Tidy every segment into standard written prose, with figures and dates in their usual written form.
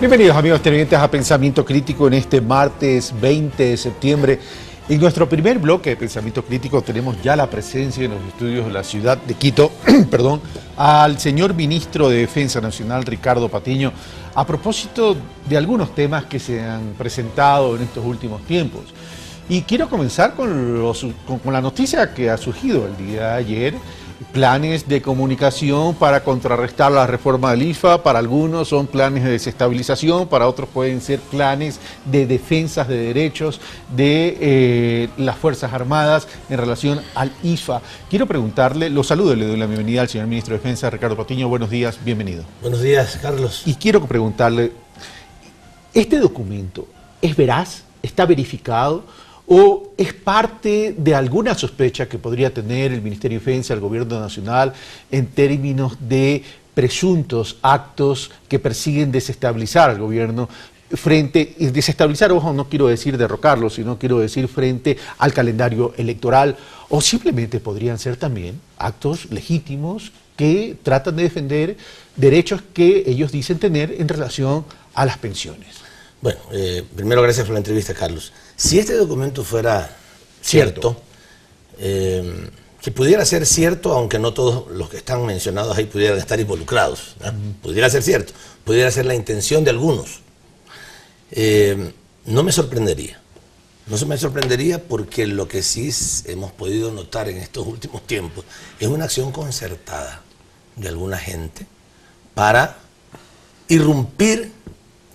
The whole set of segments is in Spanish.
Bienvenidos amigos televidentes a Pensamiento Crítico en este martes 20 de septiembre. En nuestro primer bloque de Pensamiento Crítico tenemos ya la presencia en los estudios de la ciudad de Quito, perdón, al señor ministro de Defensa Nacional, Ricardo Patiño, a propósito de algunos temas que se han presentado en estos últimos tiempos. Y quiero comenzar con la noticia que ha surgido el día de ayer. Planes de comunicación para contrarrestar la reforma del IFA, para algunos son planes de desestabilización, para otros pueden ser planes de defensas de derechos de las Fuerzas Armadas en relación al IFA. Quiero preguntarle, lo saludo, le doy la bienvenida al señor ministro de Defensa, Ricardo Patiño. Buenos días, bienvenido. Buenos días, Carlos. Y quiero preguntarle, ¿este documento es veraz? ¿Está verificado? ¿O es parte de alguna sospecha que podría tener el Ministerio de Defensa, el Gobierno Nacional, en términos de presuntos actos que persiguen desestabilizar al gobierno frente, y desestabilizar, ojo, no quiero decir derrocarlo, sino quiero decir frente al calendario electoral, o simplemente podrían ser también actos legítimos que tratan de defender derechos que ellos dicen tener en relación a las pensiones? Bueno, primero gracias por la entrevista, Carlos. Si este documento fuera cierto, que pudiera ser cierto, aunque no todos los que están mencionados ahí pudieran estar involucrados, ¿no? Pudiera ser cierto, pudiera ser la intención de algunos. No me sorprendería. No se me sorprendería porque lo que sí hemos podido notar en estos últimos tiempos es una acción concertada de alguna gente para irrumpir,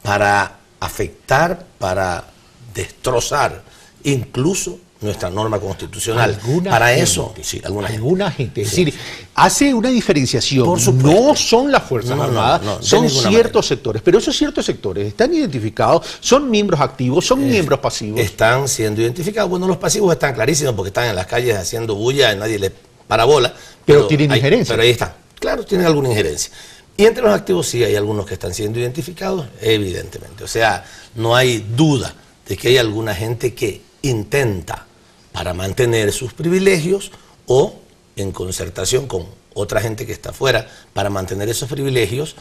para afectar, para destrozar incluso nuestra norma constitucional. Para eso, sí, alguna gente. Es decir, hace una diferenciación. Por supuesto. No son las Fuerzas Armadas, son ciertos sectores. Pero esos ciertos sectores están identificados, son miembros activos, son miembros pasivos. Están siendo identificados. Bueno, los pasivos están clarísimos porque están en las calles haciendo bulla, nadie les para bola. Pero tienen injerencia. Pero ahí están. Claro, tienen alguna injerencia. Y entre los activos sí hay algunos que están siendo identificados, evidentemente. O sea, no hay duda de que hay alguna gente que intenta, para mantener sus privilegios o en concertación con otra gente que está afuera, para mantener esos privilegios,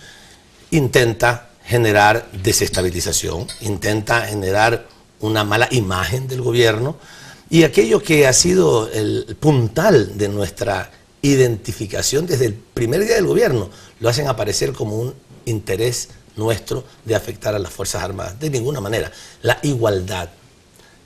intenta generar desestabilización, intenta generar una mala imagen del gobierno, y aquello que ha sido el puntal de nuestra identificación desde el primer día del gobierno, lo hacen aparecer como un interés nuestro de afectar a las Fuerzas Armadas. De ninguna manera. La igualdad,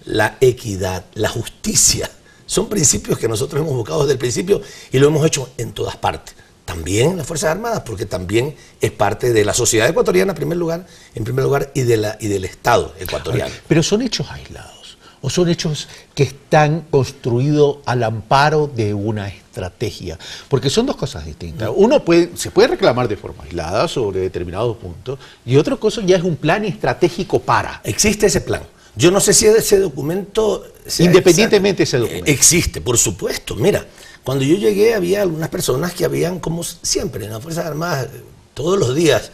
la equidad, la justicia, son principios que nosotros hemos buscado desde el principio y lo hemos hecho en todas partes. También en las Fuerzas Armadas, porque también es parte de la sociedad ecuatoriana en primer lugar, y del Estado ecuatoriano. Pero son hechos aislados, o son hechos que están construidos al amparo de una estrategia, porque son dos cosas distintas. Uno se puede reclamar de forma aislada sobre determinados puntos, y otra cosa ya es un plan estratégico para. Existe ese plan. Yo no sé si ese documento... Independientemente de ese documento. Existe, por supuesto. Mira, cuando yo llegué había algunas personas que habían, como siempre, en las Fuerzas Armadas, todos los días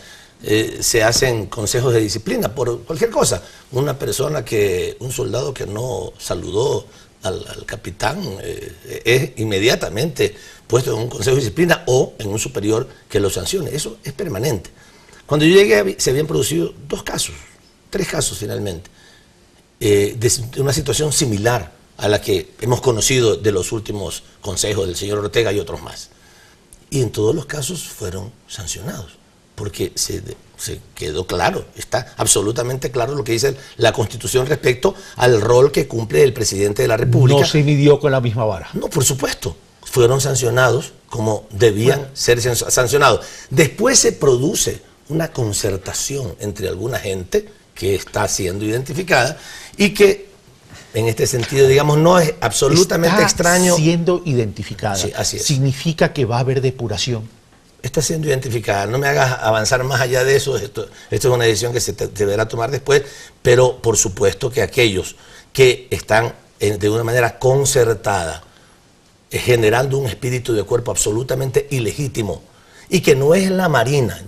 se hacen consejos de disciplina por cualquier cosa. Un soldado que no saludó al capitán es inmediatamente puesto en un consejo de disciplina o en un superior que lo sancione. Eso es permanente. Cuando yo llegué se habían producido 3 casos finalmente, de una situación similar a la que hemos conocido de los últimos consejos del señor Ortega y otros más. Y en todos los casos fueron sancionados, porque se quedó claro, está absolutamente claro lo que dice la Constitución respecto al rol que cumple el presidente de la República. No se midió con la misma vara. No, por supuesto. Fueron sancionados como debían ser sancionados. Después se produce una concertación entre alguna gente que está siendo identificada y que, en este sentido, digamos, no es absolutamente extraño. Está siendo identificada. Sí, así es. Significa que va a haber depuración. Está siendo identificada. No me hagas avanzar más allá de eso. Esto es una decisión que se deberá tomar después, pero por supuesto que aquellos que están de una manera concertada generando un espíritu de cuerpo absolutamente ilegítimo y que no es la Marina,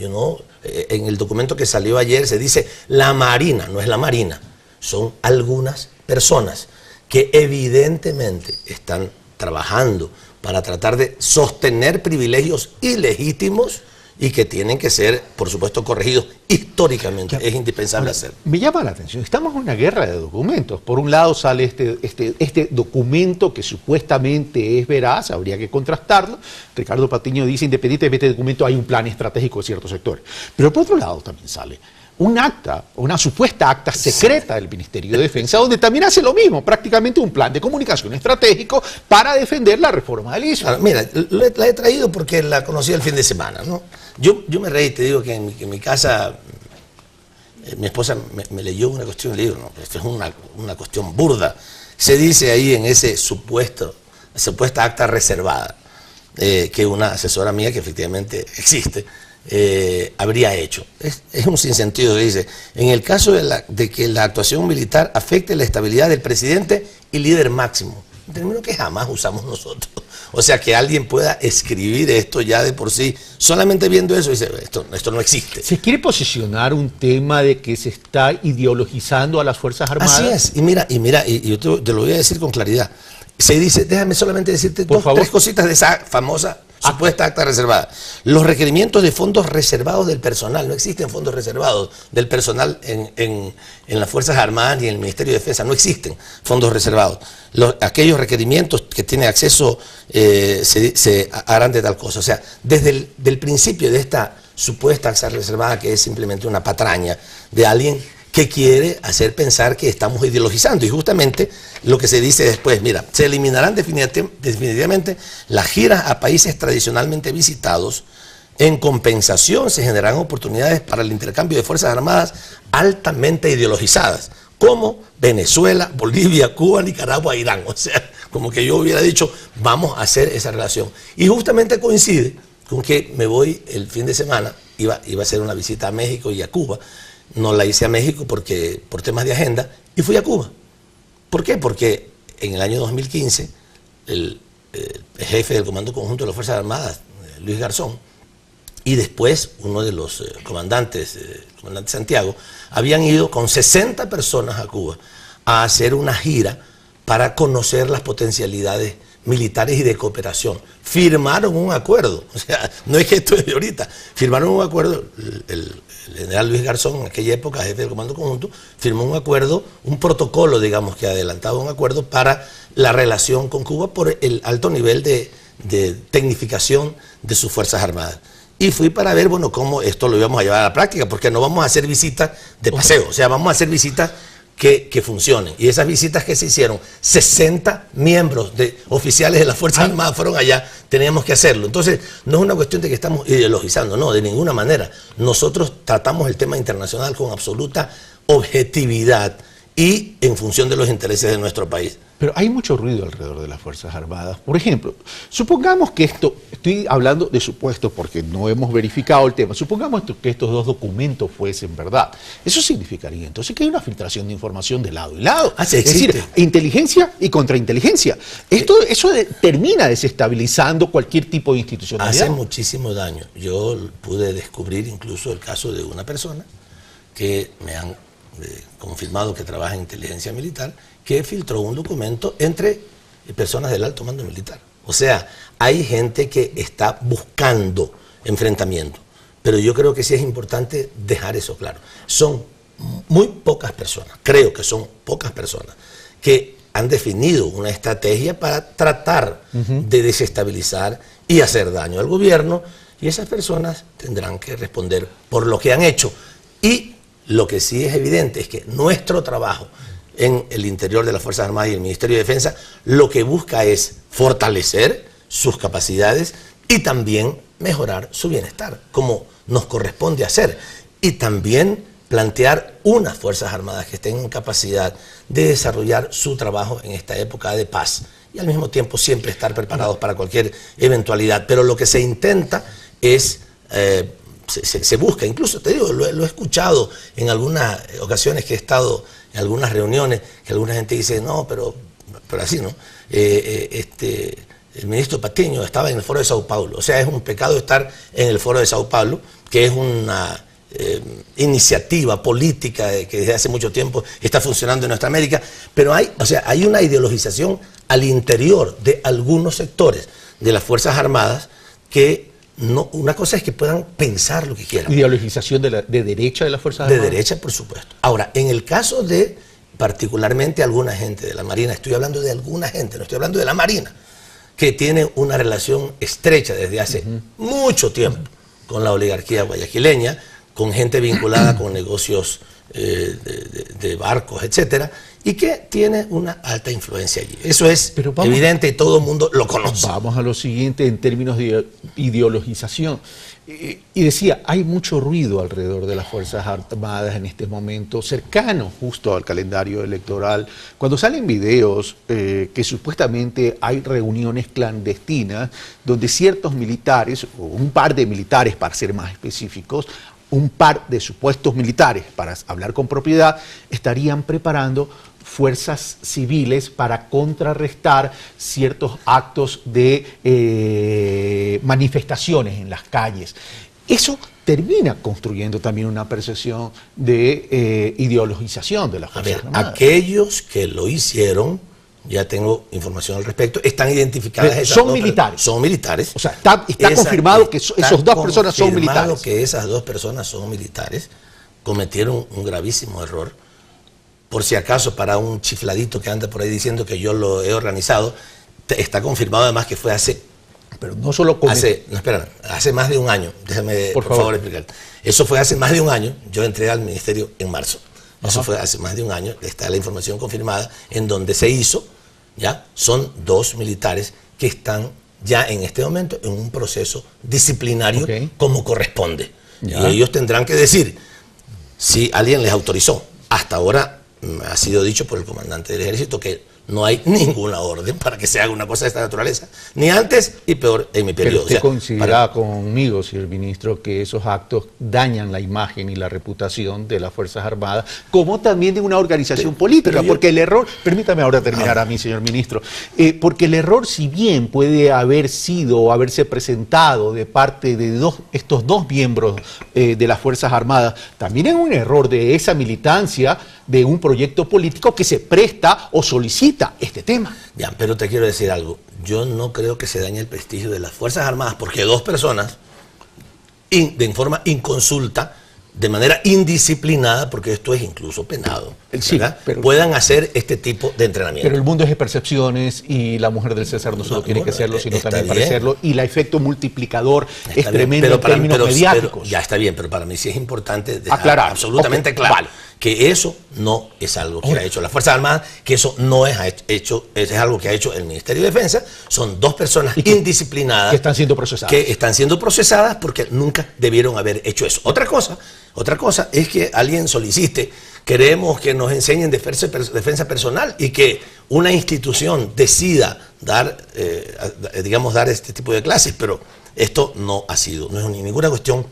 en el documento que salió ayer se dice la Marina, no es la Marina, son algunas personas que evidentemente están trabajando para tratar de sostener privilegios ilegítimos y que tienen que ser, por supuesto, corregidos históricamente. Es indispensable hacerlo. Me llama la atención, estamos en una guerra de documentos. Por un lado sale este documento que supuestamente es veraz, habría que contrastarlo. Ricardo Patiño dice, independientemente del documento, hay un plan estratégico de ciertos sectores. Pero por otro lado también sale un acta, una supuesta acta secreta del Ministerio de Defensa, donde también hace lo mismo, prácticamente un plan de comunicación estratégico para defender la reforma del ISO. Ahora, mira, la he traído porque la conocí el fin de semana, ¿no? Yo me reí, te digo que en mi casa, mi esposa me leyó una cuestión y le digo, no, esto es una cuestión burda. Se dice ahí en ese supuesta acta reservada, que una asesora mía, que efectivamente existe, habría hecho. Es un sinsentido que dice, en el caso de que la actuación militar afecte la estabilidad del presidente y líder máximo, un término que jamás usamos nosotros. O sea, que alguien pueda escribir esto ya de por sí, solamente viendo eso, dice, esto no existe. ¿Se quiere posicionar un tema de que se está ideologizando a las Fuerzas Armadas? Así es, y yo te lo voy a decir con claridad. Se dice, déjame solamente decirte tres cositas de esa famosa supuesta acta reservada. Los requerimientos de fondos reservados del personal. No existen fondos reservados del personal en las Fuerzas Armadas ni en el Ministerio de Defensa. No existen fondos reservados. Aquellos requerimientos que tiene acceso se harán de tal cosa. O sea, desde el principio de esta supuesta acta reservada, que es simplemente una patraña de alguien que quiere hacer pensar que estamos ideologizando. Y justamente lo que se dice después, mira, se eliminarán definitivamente las giras a países tradicionalmente visitados. En compensación se generarán oportunidades para el intercambio de Fuerzas Armadas altamente ideologizadas, como Venezuela, Bolivia, Cuba, Nicaragua, Irán. O sea, como que yo hubiera dicho, vamos a hacer esa relación. Y justamente coincide con que me voy el fin de semana, iba a hacer una visita a México y a Cuba. No la hice a México por temas de agenda, y fui a Cuba. ¿Por qué? Porque en el año 2015 el jefe del Comando Conjunto de las Fuerzas Armadas, Luis Garzón, y después uno de los comandantes, el comandante Santiago, habían ido con 60 personas a Cuba a hacer una gira para conocer las potencialidades militares y de cooperación. Firmaron un acuerdo, o sea, no es que esto es de ahorita, firmaron un acuerdo, el general Luis Garzón, en aquella época jefe del Comando Conjunto, firmó un acuerdo, un protocolo, digamos, que adelantaba un acuerdo para la relación con Cuba por el alto nivel de tecnificación de sus Fuerzas Armadas. Y fui para ver, bueno, cómo esto lo íbamos a llevar a la práctica, porque no vamos a hacer visitas de paseo, o sea, vamos a hacer visitas que funcionen. Y esas visitas que se hicieron, 60 miembros oficiales de las Fuerzas Armadas fueron allá, teníamos que hacerlo. Entonces, no es una cuestión de que estamos ideologizando, no, de ninguna manera. Nosotros tratamos el tema internacional con absoluta objetividad y en función de los intereses de nuestro país. Pero hay mucho ruido alrededor de las Fuerzas Armadas. Por ejemplo, supongamos que estoy hablando de supuestos porque no hemos verificado el tema, supongamos que estos dos documentos fuesen verdad. Eso significaría entonces que hay una filtración de información de lado y lado. Sí, es decir, inteligencia y contrainteligencia. Eso termina desestabilizando cualquier tipo de institucionalidad. Hace muchísimo daño. Yo pude descubrir incluso el caso de una persona que me han confirmado que trabaja en inteligencia militar, que filtró un documento entre personas del alto mando militar. O sea, hay gente que está buscando enfrentamiento, pero yo creo que sí es importante dejar eso claro. Son muy pocas personas, creo que son pocas personas, que han definido una estrategia para tratar de desestabilizar y hacer daño al gobierno, y esas personas tendrán que responder por lo que han hecho. Y lo que sí es evidente es que nuestro trabajo en el interior de las Fuerzas Armadas y el Ministerio de Defensa lo que busca es fortalecer sus capacidades y también mejorar su bienestar, como nos corresponde hacer, y también plantear unas Fuerzas Armadas que estén en capacidad de desarrollar su trabajo en esta época de paz y al mismo tiempo siempre estar preparados para cualquier eventualidad. Pero lo que se intenta es... Se busca, incluso te digo, lo he escuchado en algunas ocasiones que he estado en algunas reuniones, que alguna gente dice, no, pero así, ¿no? El ministro Patiño estaba en el Foro de Sao Paulo. O sea, es un pecado estar en el Foro de Sao Paulo, que es una iniciativa política que desde hace mucho tiempo está funcionando en nuestra América, pero hay una ideologización al interior de algunos sectores de las Fuerzas Armadas que No, una cosa es que puedan pensar lo que quieran. Ideologización de derecha de las Fuerzas Armadas. De derecha, por supuesto. Ahora, en el caso de particularmente alguna gente de la Marina, estoy hablando de alguna gente, no estoy hablando de la Marina, que tiene una relación estrecha desde hace mucho tiempo con la oligarquía guayaquileña, con gente vinculada con negocios de barcos, etcétera, y que tiene una alta influencia allí. Eso es evidente y todo el mundo lo conoce. Vamos a lo siguiente en términos de ideologización. Y decía, hay mucho ruido alrededor de las Fuerzas Armadas en este momento, cercano justo al calendario electoral. Cuando salen videos que supuestamente hay reuniones clandestinas donde ciertos militares, o un par de militares para ser más específicos, un par de supuestos militares, para hablar con propiedad, estarían preparando fuerzas civiles para contrarrestar ciertos actos de manifestaciones en las calles. Eso termina construyendo también una percepción de ideologización de las Fuerzas Armadas. Aquellos que lo hicieron, ya tengo información al respecto, están identificadas. Son militares. Son militares. O sea, está confirmado que esas dos personas son militares. Que esas dos personas son militares, cometieron un gravísimo error. Por si acaso, para un chifladito que anda por ahí diciendo que yo lo he organizado, está confirmado además que fue hace... Pero no solo hace más de un año. Déjame, por favor, explicar. Eso fue hace más de un año. Yo entré al ministerio en marzo. Eso fue hace más de un año. Está la información confirmada en donde se hizo. ¿Ya? Son dos militares que están ya en este momento en un proceso disciplinario como corresponde. ¿Ya? Y ellos tendrán que decir si alguien les autorizó. Hasta ahora ha sido dicho por el comandante del ejército que no hay ninguna orden para que se haga una cosa de esta naturaleza, ni antes y peor en mi periodo. Pero usted coincidirá conmigo, señor ministro, que esos actos dañan la imagen y la reputación de las Fuerzas Armadas, como también de una organización política, porque el error, permítame ahora terminar a mí, señor ministro, porque el error, si bien puede haber sido o haberse presentado de parte de estos dos miembros de las Fuerzas Armadas, también es un error de esa militancia de un proyecto político que se presta o solicita este tema. Ya, pero te quiero decir algo. Yo no creo que se dañe el prestigio de las Fuerzas Armadas porque dos personas, de forma inconsulta, de manera indisciplinada, porque esto es incluso penado, puedan hacer este tipo de entrenamiento. Pero el mundo es de percepciones y la mujer del César no solo tiene que serlo, sino también parecerlo, y el efecto multiplicador es tremendo en términos mediáticos. Ya está bien, pero para mí sí es importante dejar absolutamente claro que eso no es algo que ha hecho las Fuerzas Armadas, que eso no es algo que ha hecho el Ministerio de Defensa. Son dos personas indisciplinadas que están siendo procesadas. Que están siendo procesadas porque nunca debieron haber hecho eso. Otra cosa es que alguien solicite, queremos que nos enseñen defensa personal y que una institución decida dar este tipo de clases, pero esto no ha sido, no es ninguna cuestión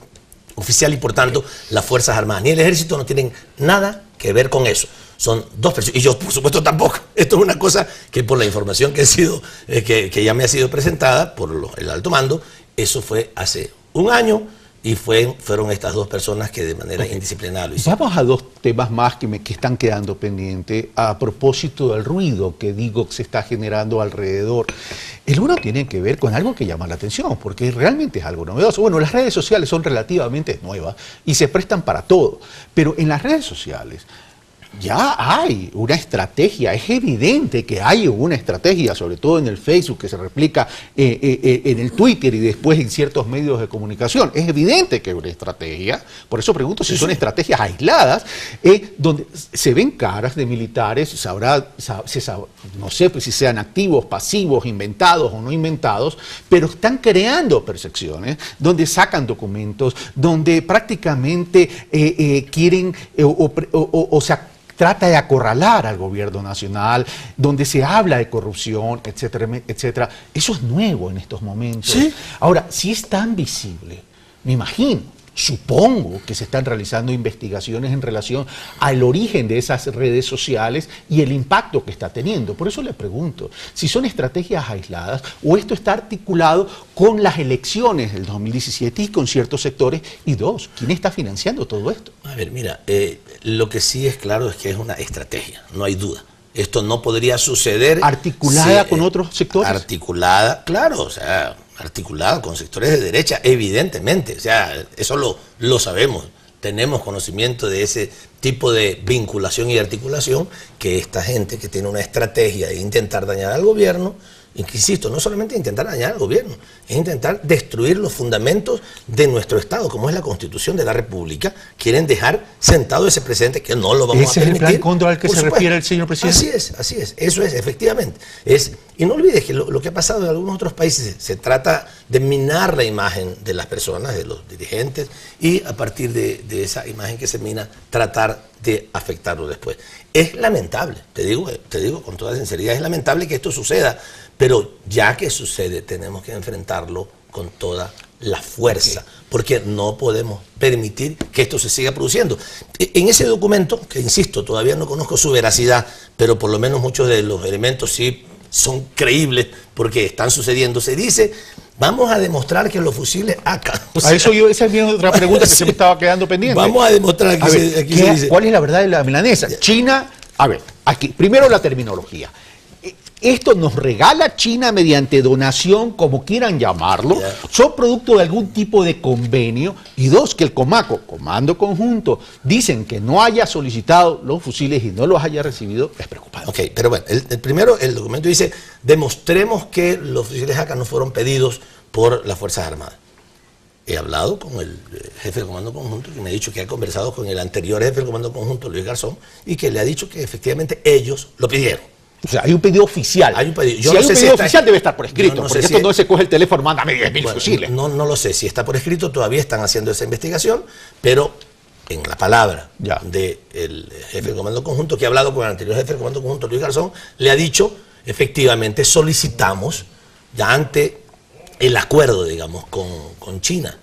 oficial y por tanto las Fuerzas Armadas ni el Ejército no tienen nada que ver con eso. Son dos personas, y yo por supuesto tampoco. Esto es una cosa que por la información que ya me ha sido presentada por el alto mando, eso fue hace un año y fueron estas dos personas que de manera indisciplinada lo hicieron. Vamos a dos temas más que están quedando pendientes a propósito del ruido que se está generando alrededor. El uno tiene que ver con algo que llama la atención, porque realmente es algo novedoso. Bueno, las redes sociales son relativamente nuevas y se prestan para todo, pero en las redes sociales ya hay una estrategia, es evidente que hay una estrategia, sobre todo en el Facebook, que se replica en el Twitter y después en ciertos medios de comunicación. Es evidente que hay una estrategia, por eso pregunto si son estrategias aisladas, donde se ven caras de militares, no sé si sean activos, pasivos, inventados o no inventados, pero están creando percepciones, donde sacan documentos, donde prácticamente quieren trata de acorralar al gobierno nacional, donde se habla de corrupción, etcétera, etcétera. Eso es nuevo en estos momentos. ¿Sí? Ahora, si es tan visible, me imagino, supongo que se están realizando investigaciones en relación al origen de esas redes sociales y el impacto que está teniendo. Por eso le pregunto, si son estrategias aisladas o esto está articulado con las elecciones del 2017 y con ciertos sectores. Y dos, ¿quién está financiando todo esto? A ver, mira, lo que sí es claro es que es una estrategia, no hay duda. Esto no podría suceder. ¿Articulada con otros sectores? Articulada, claro, o sea, articulada con sectores de derecha, evidentemente, o sea, eso lo sabemos, tenemos conocimiento de ese tipo de vinculación y articulación, que esta gente que tiene una estrategia de intentar dañar al gobierno, y que, insisto, no solamente intentar dañar al gobierno, es intentar destruir los fundamentos de nuestro Estado, como es la Constitución de la República. Quieren dejar sentado ese precedente que no lo vamos a permitir. ¿Ese es el plan Cóndor al que se refiere el señor presidente? Así es, eso es, efectivamente. Y no olvides que lo que ha pasado en algunos otros países, se trata de minar la imagen de las personas, de los dirigentes, y a partir de esa imagen que se mina, tratar de afectarlo después. Es lamentable, te digo con toda sinceridad, es lamentable que esto suceda, pero ya que sucede tenemos que enfrentarlo con toda la fuerza, porque no podemos permitir que esto se siga produciendo. En ese documento, que insisto, todavía no conozco su veracidad, pero por lo menos muchos de los elementos sí son creíbles porque están sucediendo, se dice: vamos a demostrar que los fusiles AK... esa es mi otra pregunta que se me estaba quedando pendiente. Vamos a demostrar que se dice. ¿Cuál es la verdad de la milanesa? China, a ver, aquí, primero la terminología. Esto nos regala China mediante donación, como quieran llamarlo, son producto de algún tipo de convenio, y dos, que el COMACO, Comando Conjunto, dicen que no haya solicitado los fusiles y no los haya recibido, es preocupante. Ok, pero bueno, primero el documento dice: demostremos que los fusiles AK no fueron pedidos por las Fuerzas Armadas. He hablado con el jefe del Comando Conjunto, que me ha dicho que ha conversado con el anterior jefe del Comando Conjunto, Luis Garzón, y que le ha dicho que efectivamente ellos lo pidieron. O sea, hay un pedido oficial. Hay un pedido. Si hay un pedido oficial, debe estar por escrito, porque esto no se coge el teléfono, mándame 10.000 fusiles. No lo sé. Si está por escrito, todavía están haciendo esa investigación, pero en la palabra del jefe del Comando Conjunto, que ha hablado con el anterior jefe del Comando Conjunto, Luis Garzón, le ha dicho: efectivamente, solicitamos, ya ante el acuerdo, digamos, con China,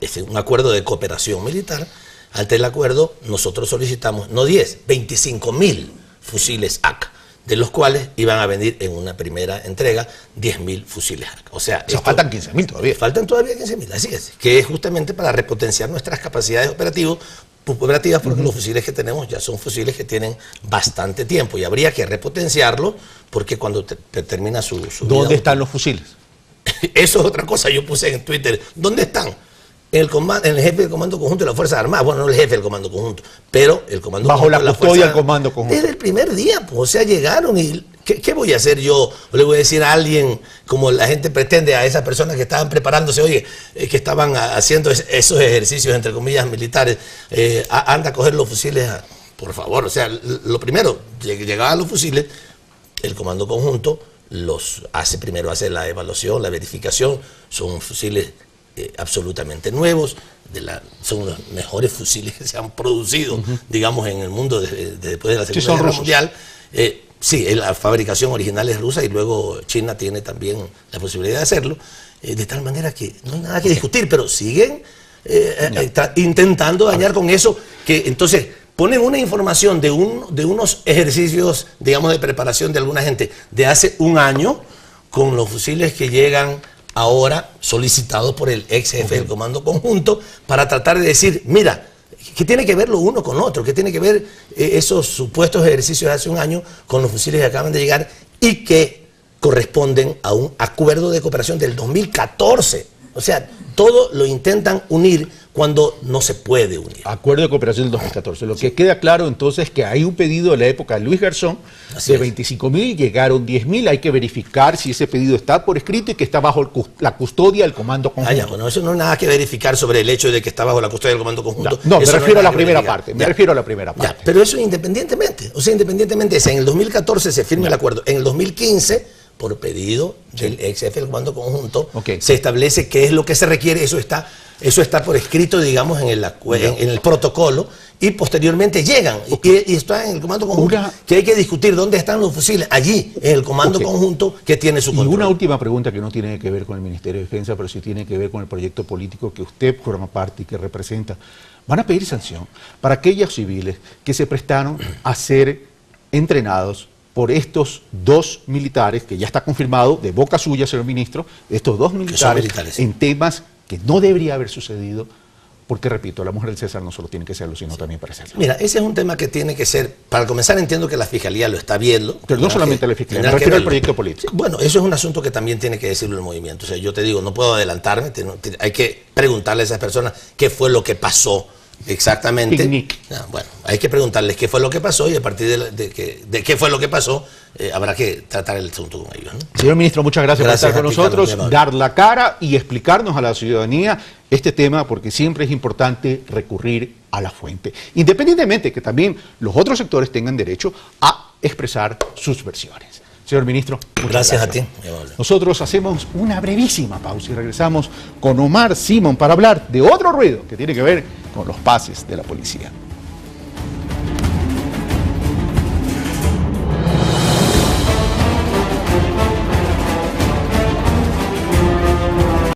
es un acuerdo de cooperación militar, ante el acuerdo nosotros solicitamos no 10, 25.000 fusiles AK, de los cuales iban a venir en una primera entrega 10.000 fusiles AK. O sea, faltan 15.000 todavía. Faltan todavía 15.000, así es, que es justamente para repotenciar nuestras capacidades operativas, porque los fusiles que tenemos ya son fusiles que tienen bastante tiempo, y habría que repotenciarlos, porque cuando termina su ¿Dónde están los fusiles? Eso es otra cosa. Yo puse en Twitter: ¿dónde están? El jefe del Comando Conjunto de las Fuerzas Armadas. Bueno, no el jefe del Comando Conjunto, pero el Comando Bajo Conjunto la custodia del Comando Conjunto. Desde el primer día, pues, o sea, llegaron y... ¿Qué voy a hacer yo? O le voy a decir a alguien, como la gente pretende, a esas personas que estaban preparándose, oye, que estaban haciendo esos ejercicios, entre comillas, militares, anda a coger los fusiles, por favor. O sea, lo primero, llegaban los fusiles, el Comando Conjunto primero hace la evaluación, la verificación, son fusiles absolutamente nuevos, son los mejores fusiles que se han producido, digamos, en el mundo después de la Segunda Guerra Mundial. Sí, la fabricación original es rusa, y luego China tiene también la posibilidad de hacerlo, de tal manera que no hay nada que discutir, pero siguen intentando dañar con eso, que entonces ponen una información de unos ejercicios, digamos, de preparación de alguna gente de hace un año, con los fusiles que llegan ahora solicitados por el ex jefe del Comando Conjunto, para tratar de decir: mira, ¿qué tiene que ver lo uno con lo otro? ¿Qué tiene que ver esos supuestos ejercicios de hace un año con los fusiles que acaban de llegar y que corresponden a un acuerdo de cooperación del 2014? O sea, todo lo intentan unir cuando no se puede unir. Acuerdo de cooperación del 2014. Lo que queda claro entonces es que hay un pedido de la época de Luis Garzón de 25.000, llegaron 10.000, hay que verificar si ese pedido está por escrito y que está bajo la custodia del Comando Conjunto. Bueno, eso no es nada que verificar sobre el hecho de que está bajo la custodia del Comando Conjunto. No, me refiero a la primera parte, pero eso independientemente, en el 2014 se firma el acuerdo, en el 2015... por pedido del ex jefe del Comando Conjunto, se establece qué es lo que se requiere. Eso está por escrito, digamos, en el protocolo, y posteriormente llegan. Y está en el Comando Conjunto, que hay que discutir dónde están los fusiles, allí, en el Comando Conjunto, que tiene su control. Y una última pregunta que no tiene que ver con el Ministerio de Defensa, pero sí tiene que ver con el proyecto político que usted forma parte y que representa. ¿Van a pedir sanción para aquellos civiles que se prestaron a ser entrenados por estos dos militares, que ya está confirmado de boca suya, señor ministro, estos dos militares en temas que no debería haber sucedido, Porque, repito, la mujer del César no solo tiene que serlo, sino también parecerlo. Mira, ese es un tema que tiene que ser, para comenzar entiendo que la Fiscalía lo está viendo. Pero no solamente la Fiscalía, me refiero al proyecto político. Sí, bueno, eso es un asunto que también tiene que decirlo el movimiento. O sea, yo te digo, no puedo adelantarme, hay que preguntarle a esas personas qué fue lo que pasó exactamente. Bueno, hay que preguntarles qué fue lo que pasó y a partir de qué fue lo que pasó, habrá que tratar el asunto con ellos, ¿no? Señor ministro, muchas gracias por estar con nosotros, dar la cara y explicarnos a la ciudadanía este tema, porque siempre es importante recurrir a la fuente, independientemente que también los otros sectores tengan derecho a expresar sus versiones. Señor ministro, gracias a ti. Nosotros hacemos una brevísima pausa y regresamos con Omar Simón para hablar de otro ruido que tiene que ver con los pases de la policía.